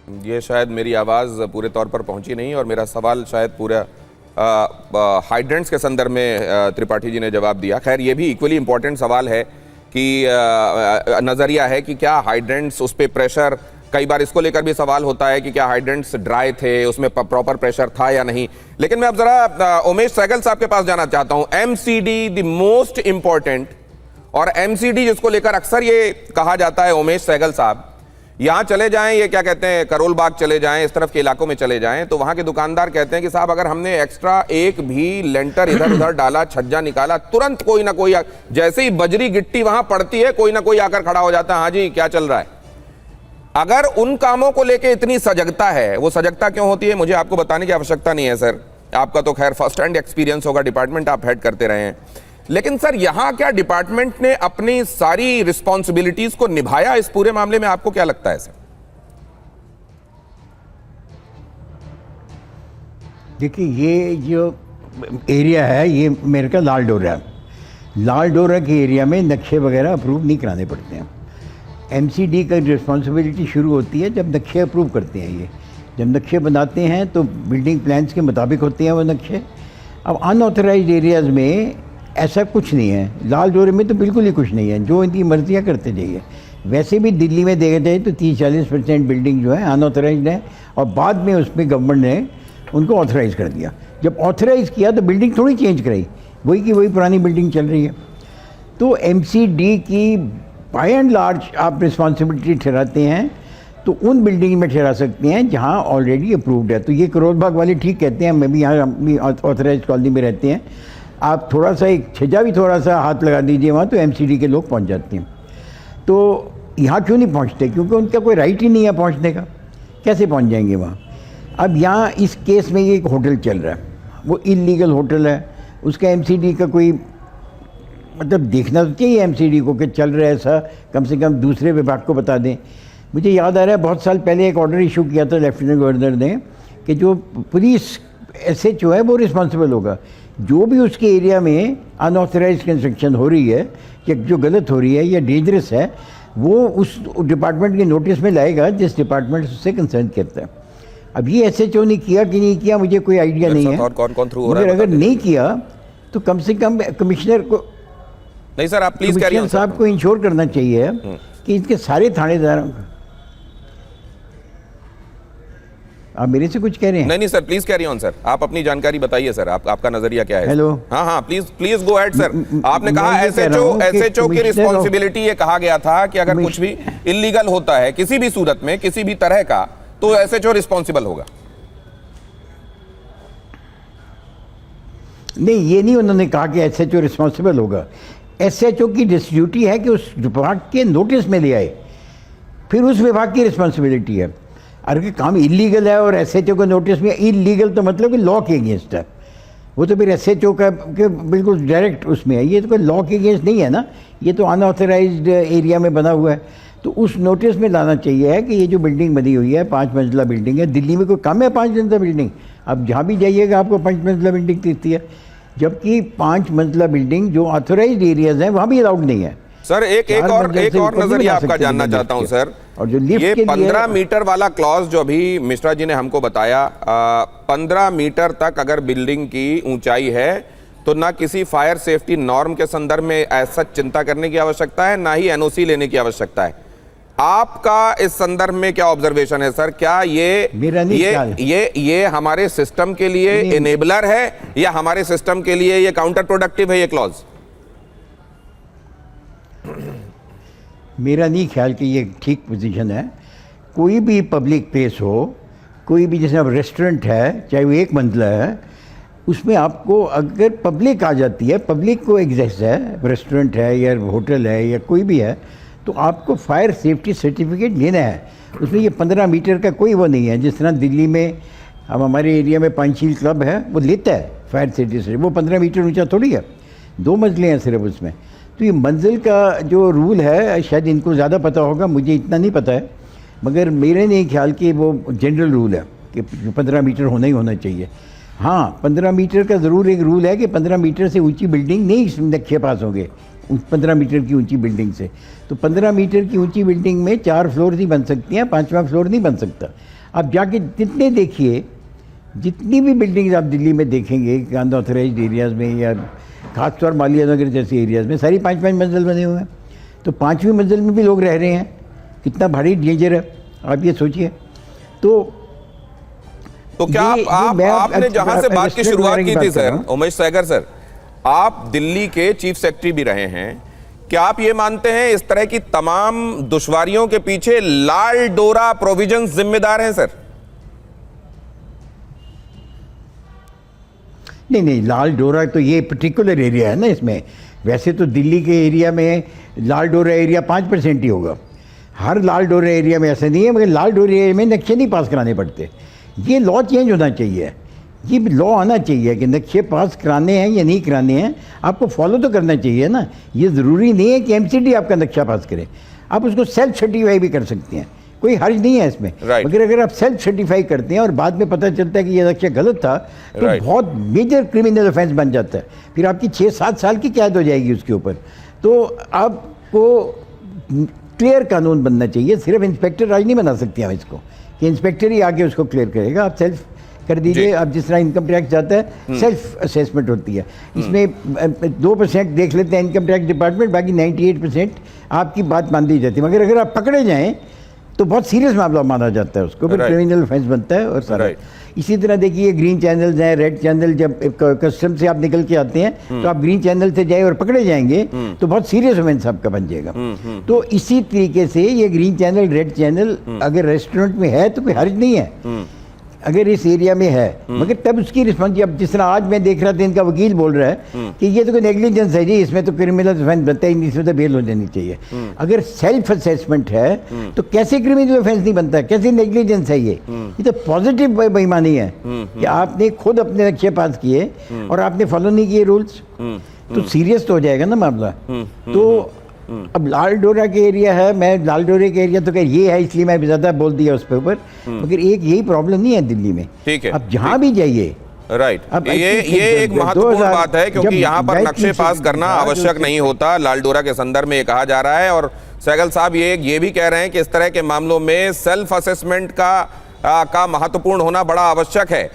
ये शायद मेरी आवाज़ पूरे तौर पर पहुंची नहीं और मेरा सवाल शायद पूरा हाइड्रेंट्स के संदर्भ में त्रिपाठी जी ने जवाब दिया। खैर ये भी इक्वली इम्पोर्टेंट सवाल है कि नज़रिया है कि क्या हाइड्रेंट्स उस पर प्रेशर, कई बार इसको लेकर भी सवाल होता है कि क्या हाइड्रेंट्स ड्राई थे, उसमें प्रॉपर प्रेशर था या नहीं। लेकिन मैं अब ज़रा उमेश सहगल साहब के पास जाना चाहता हूँ। एमसीडी द मोस्ट इम्पॉर्टेंट, और एमसीडी जिसको लेकर अक्सर ये कहा जाता है, उमेश सहगल साहब यहाँ चले जाएं, ये क्या कहते हैं, करोल बाग चले जाएं, इस तरफ के इलाकों में चले जाएं, तो वहां के दुकानदार कहते हैं कि साहब अगर हमने एक्स्ट्रा एक भी लेंटर इधर उधर डाला, छज्जा निकाला, तुरंत कोई ना कोई जैसे ही बजरी गिट्टी वहां पड़ती है कोई ना कोई आकर खड़ा हो जाता है, हाँ जी क्या चल रहा है। अगर उन कामों को लेकर इतनी सजगता है, वो सजगता क्यों होती है मुझे आपको बताने की आवश्यकता नहीं है सर, आपका तो खैर फर्स्ट हैंड एक्सपीरियंस होगा, डिपार्टमेंट आप हेड करते रहे हैं। लेकिन सर यहां क्या डिपार्टमेंट ने अपनी सारी रिस्पॉन्सिबिलिटीज को निभाया इस पूरे मामले में, आपको क्या लगता है सर? देखिए ये जो एरिया है ये मेरे का लाल डोरा के एरिया में नक्शे वगैरह अप्रूव नहीं कराने पड़ते हैं। एमसीडी का रिस्पॉन्सिबिलिटी शुरू होती है जब नक्शे अप्रूव करते हैं। ये जब नक्शे बनाते हैं तो बिल्डिंग प्लान्स के मुताबिक होते हैं वो नक्शे। अब अनऑथराइज्ड एरियाज़ में ऐसा कुछ नहीं है, लाल डोरे में तो बिल्कुल ही कुछ नहीं है, जो इनकी मर्जियाँ करते जाइए। वैसे भी दिल्ली में देखा जाए तो 30-40% बिल्डिंग जो है अनऑथराइज्ड है, और बाद में उसमें गवर्नमेंट ने उनको ऑथराइज़ कर दिया। जब ऑथराइज़ किया तो बिल्डिंग थोड़ी चेंज कराई, वही की वही पुरानी बिल्डिंग चल रही है। तो एमसीडी की बाय एंड लार्ज आप रिस्पॉन्सिबिलिटी ठहराते हैं तो उन बिल्डिंग में ठहरा सकते हैं जहाँ ऑलरेडी अप्रूव्ड है। तो ये करोल बाग वाले ठीक कहते हैं, मैं भी यहाँ ऑथराइज कॉलोनी में रहते हैं, आप थोड़ा सा एक छज्जा भी थोड़ा सा हाथ लगा दीजिए वहाँ तो एमसीडी के लोग पहुँच जाते हैं। तो यहाँ क्यों नहीं पहुँचते? क्योंकि उनका कोई राइट ही नहीं है पहुँचने का, कैसे पहुँच जाएंगे वहाँ? अब यहाँ इस केस में ये एक होटल चल रहा है, वो इलीगल होटल है, उसका एमसीडी का कोई मतलब देखना तो चाहिए एमसीडी को कि चल रहा है ऐसा, कम से कम दूसरे विभाग को बता दें। मुझे याद आ रहा है बहुत साल पहले एक ऑर्डर इशू किया था लेफ्टिनेंट गवर्नर ने कि जो पुलिस एसएचओ है वो रिस्पॉन्सिबल होगा, जो भी उसके एरिया में अनऑथराइज्ड कंस्ट्रक्शन हो रही है या जो गलत हो रही है या डेंजरस है वो उस डिपार्टमेंट के नोटिस में लाएगा जिस डिपार्टमेंट उससे कंसर्न करता है। अब ये एसएचओ ने किया कि नहीं किया मुझे कोई आइडिया नहीं है, मगर अगर नहीं किया तो कम से कम कमिश्नर को, नहीं सर आप प्लीज कमिश्नर साहब को इंश्योर करना चाहिए कि इसके सारे थानेदारों का। आप मेरे से कुछ कह रहे हैं? नहीं sir please carry on sir, आप अपनी जानकारी बताइए सर, आपका नजरिया क्या है? हेलो, हाँ प्लीज गो अहेड सर। आपने कहा एसएचओ की रिस्पॉन्सिबिलिटी, ये कहा गया था कि अगर कुछ भी इलीगल होता है किसी भी सूरत में किसी भी तरह का तो एसएचओ रिस्पॉन्सिबल होगा। नहीं ये नहीं उन्होंने कहा कि एसएचओ रिस्पॉन्सिबल होगा। एसएचओ की ड्यूटी है कि उस विभाग के नोटिस में ले आए, फिर उस विभाग की रिस्पॉन्सिबिलिटी है। अगर काम इलीगल है और एसएचओ के नोटिस में, इलीगल तो मतलब कि लॉ के अगेंस्ट है, वो तो फिर एसएचओ का के बिल्कुल डायरेक्ट उसमें है। ये तो कोई लॉ के अगेंस्ट नहीं है ना, ये तो अनऑथराइज्ड एरिया में बना हुआ है। तो उस नोटिस में लाना चाहिए है कि ये जो बिल्डिंग बनी हुई है 5 मंजिला बिल्डिंग है, दिल्ली में कोई कम है 5 मंजिला बिल्डिंग? अब जहाँ भी जाइएगा आपको 5 मंजिला बिल्डिंग दिखती है, जबकि 5 मंजिला बिल्डिंग जो ऑथराइज्ड एरियाज हैं वहाँ भी अलाउड नहीं है। सर एक और नजरिया आपका जानना चाहता हूं सर, और जो ये 15 मीटर वाला क्लॉज जो अभी मिश्रा जी ने हमको बताया, 15 मीटर तक अगर बिल्डिंग की ऊंचाई है तो ना किसी फायर सेफ्टी नॉर्म के संदर्भ में ऐसा चिंता करने की आवश्यकता है, ना ही एनओसी लेने की आवश्यकता है। आपका इस संदर्भ में क्या ऑब्जर्वेशन है सर? क्या ये हमारे सिस्टम के लिए इनेबलर है या हमारे सिस्टम के लिए ये काउंटर प्रोडक्टिव है ये क्लॉज? मेरा नहीं ख्याल कि ये ठीक पोजीशन है। कोई भी पब्लिक प्लेस हो, कोई भी जैसे अब रेस्टोरेंट है चाहे वो 1 मंजिला है, उसमें आपको अगर पब्लिक आ जाती है, पब्लिक को एक्सेस है, रेस्टोरेंट है या होटल है या कोई भी है, तो आपको फायर सेफ्टी सर्टिफिकेट लेना है। उसमें ये 15 मीटर का कोई वो नहीं है, जिस तरह दिल्ली में अब हमारे एरिया में पंचशील क्लब है वो लेता है फायर सेफ्टी सर्टिफिकेट, वो 15 मीटर ऊंचा थोड़ी है, 2 मंजिलें हैं सिर्फ उसमें। तो ये मंजिल का जो रूल है शायद इनको ज़्यादा पता होगा, मुझे इतना नहीं पता है, मगर मेरे नहीं ख्याल कि वो जनरल रूल है कि 15 मीटर होना ही होना चाहिए। हाँ 15 मीटर का ज़रूर एक रूल है कि 15 मीटर से ऊंची बिल्डिंग नहीं नक्शे पास होंगे, 15 मीटर की ऊंची बिल्डिंग से। तो 15 मीटर की ऊंची बिल्डिंग में 4 फ्लोर ही बन सकती हैं, 5वां फ्लोर नहीं बन सकता। आप जाके जितने देखिए, जितनी भी बिल्डिंग्स आप दिल्ली में देखेंगे अनऑथराइज्ड एरियाज़ में या खासतौर मालिया नगर जैसे एरियाज़ में, सारी 5-5 मंजिल बने हुए हैं। तो 5वीं मंजिल में भी लोग रह रहे हैं, कितना भारी डेंजर है, आप ये सोचिए। तो क्या आपने जहां से बात की शुरुआत की थी सर, उमेश सहगल सर, आप दिल्ली के चीफ सेक्रेटरी भी रहे हैं, क्या आप ये मानते हैं इस तरह की तमाम दुश्वारियों के पीछे लाल डोरा प्रोविजंस जिम्मेदार हैं सर? नहीं, लाल डोरा तो ये पर्टिकुलर एरिया है ना, इसमें वैसे तो दिल्ली के एरिया में लाल डोरा एरिया 5% ही होगा। हर लाल डोरा एरिया में ऐसा नहीं है, मगर लाल डोरा एरिया में नक्शे नहीं पास कराने पड़ते। ये लॉ चेंज होना चाहिए, ये लॉ आना चाहिए कि नक्शे पास कराने हैं या नहीं कराने हैं, आपको फॉलो तो करना चाहिए ना। ये ज़रूरी नहीं है कि एमसीडी आपका नक्शा पास करे, आप उसको सेल्फ सर्टिफाई भी कर सकते हैं, कोई हर्ज नहीं है इसमें। मगर अगर आप सेल्फ सर्टिफाई करते हैं और बाद में पता चलता है कि ये नक्शा गलत था, तो बहुत मेजर क्रिमिनल ऑफेंस बन जाता है, फिर आपकी 6-7 साल की कैद हो जाएगी उसके ऊपर। तो आपको क्लियर कानून बनना चाहिए, सिर्फ इंस्पेक्टर राज नहीं बना सकते हम इसको कि इंस्पेक्टर ही आके उसको क्लियर करेगा। आप सेल्फ कर दीजिए। अब जिस तरह इनकम टैक्स जाता है, सेल्फ असेसमेंट होती है, इसमें 2% देख लेते हैं इनकम टैक्स डिपार्टमेंट, बाकी 98% आपकी बात मान दी जाती है। मगर अगर आप पकड़े जाएं तो बहुत सीरियस मामला माना जाता है उसको, फिर क्रिमिनल ऑफेंस बनता है और सारा। इसी तरह देखिए ग्रीन चैनल्स हैं, रेड चैनल, जब कस्टम से आप निकल के आते हैं तो आप ग्रीन चैनल से जाए और पकड़े जाएंगे तो बहुत सीरियस ऑफेंस आपका बन जाएगा। तो इसी तरीके से ये ग्रीन चैनल, रेड चैनल अगर रेस्टोरेंट में है तो कोई हर्ज नहीं है, अगर इस एरिया में है, मगर तब उसकी रिस्पॉन्सिबिलिटी। अब जिस तरह आज मैं देख रहा था इनका वकील बोल रहा है कि ये तो कोई नेग्लिजेंस है जी, इसमें तो क्रिमिनल ऑफेंस बनता ही नहीं, इसमें तो बेल हो जानी चाहिए। अगर सेल्फ असेसमेंट है तो कैसे क्रिमिनल ऑफेंस नहीं बनता, कैसे नेग्लिजेंस है? ये तो पॉजिटिव बेईमानी है कि आपने खुद अपने नक्शे पास किए और आपने फॉलो नहीं किए रूल्स, तो सीरियस तो हो जाएगा ना मामला। तो अब लाल डोरा के एरिया है, मैं लाल डोरे के एरिया तो क्या ये है इसलिए मैं ज़्यादा बोल दिया उस पे ऊपर, मगर एक यही प्रॉब्लम नहीं है दिल्ली में। ठीक है, अब जहाँ भी जाइए, राइट, ये एक महत्वपूर्ण बात है, क्योंकि यहाँ पर नक्शे पास करना आवश्यक नहीं होता, लाल डोरा के संदर्भ में ये कहा जा रहा है। और सहगल साहब ये भी कह रहे हैं कि इस तरह के मामलों में सेल्फ असेसमेंट का महत्वपूर्ण होना बड़ा आवश्यक है।